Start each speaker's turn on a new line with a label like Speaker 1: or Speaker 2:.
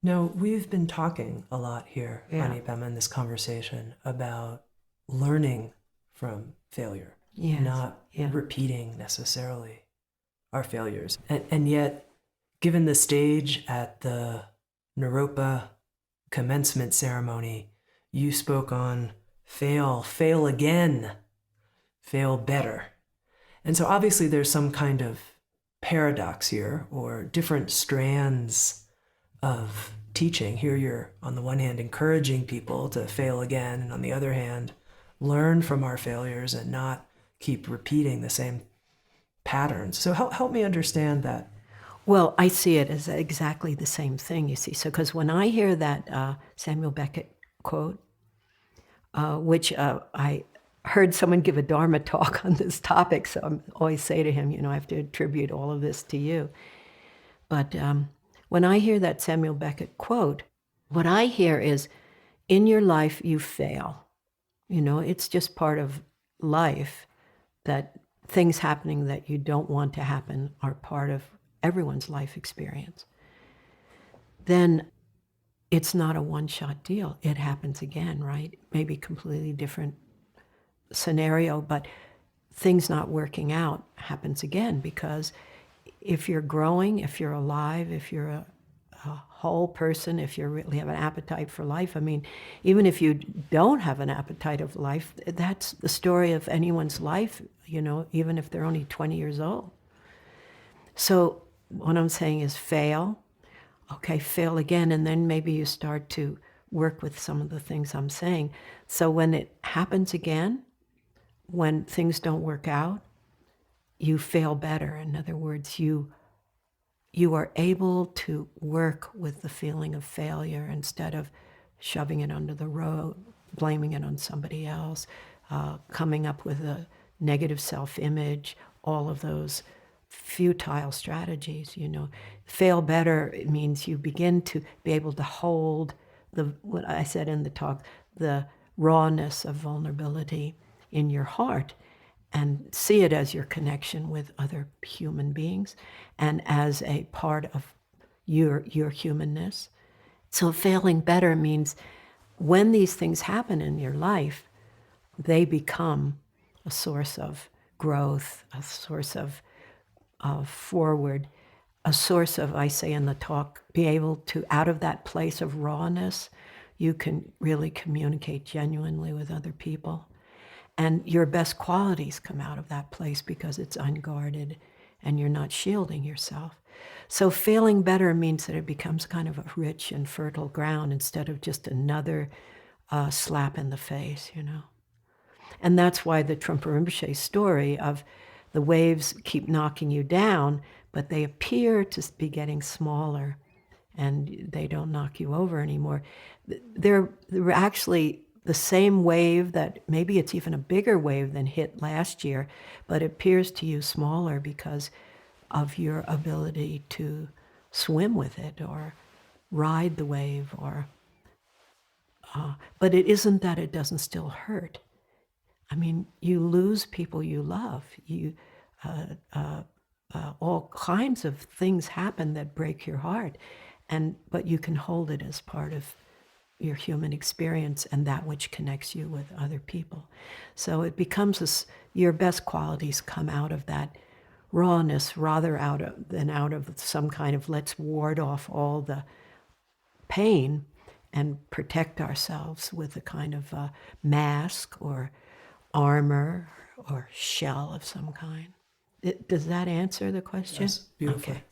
Speaker 1: No, we've been talking a lot here on
Speaker 2: Yeah.
Speaker 1: EPEM in this conversation about learning from failure,
Speaker 2: Yes.
Speaker 1: not
Speaker 2: Yeah.
Speaker 1: repeating necessarily our failures. And yet, given the stage at the Naropa commencement ceremony, you spoke on fail, fail again, fail better. And so obviously there's some kind of paradox here or different strands of teaching. Here you're, on the one hand, encouraging people to fail again, and on the other hand, learn from our failures and not keep repeating the same patterns. So help me understand that.
Speaker 2: Well, I see it as exactly the same thing, you see. So, because when I hear that Samuel Beckett quote, which I heard someone give a Dharma talk on this topic, so I always say to him, I have to attribute all of this to you. But when I hear that Samuel Beckett quote, what I hear is, in your life, you fail. It's just part of life that things happening that you don't want to happen are part of everyone's life experience. Then it's not a one-shot deal. It happens again, right? Maybe completely different scenario, but things not working out happens again, because if you're growing, if you're alive, if you're a whole person, if you really have an appetite for life, I mean, even if you don't have an appetite of life, that's the story of anyone's life, even if they're only 20 years old. So what I'm saying is fail. Okay, fail again, and then maybe you start to work with some of the things I'm saying. So when it happens again, when things don't work out, you fail better. In other words, you are able to work with the feeling of failure instead of shoving it under the rug, blaming it on somebody else, coming up with a negative self-image, all of those futile strategies. Fail better, it means you begin to be able to hold what I said in the talk, the rawness of vulnerability in your heart, and see it as your connection with other human beings and as a part of your humanness. So failing better means when these things happen in your life, they become a source of growth, a source of forward, a source of, I say in the talk, be able to, out of that place of rawness, you can really communicate genuinely with other people. And your best qualities come out of that place because it's unguarded and you're not shielding yourself. So failing better means that it becomes kind of a rich and fertile ground instead of just another slap in the face. And that's why the Trungpa Rinpoche story of the waves keep knocking you down, but they appear to be getting smaller and they don't knock you over anymore. They're actually the same wave that maybe it's even a bigger wave than hit last year, but it appears to you smaller because of your ability to swim with it or ride the wave, but it isn't that it doesn't still hurt. I mean, you lose people you love. All kinds of things happen that break your heart, but you can hold it as part of your human experience and that which connects you with other people. So it becomes your best qualities come out of that rawness rather than out of some kind of let's ward off all the pain and protect ourselves with a kind of mask or armor or shell of some kind. Does that answer the question?
Speaker 1: Yes, beautifully.
Speaker 2: Okay.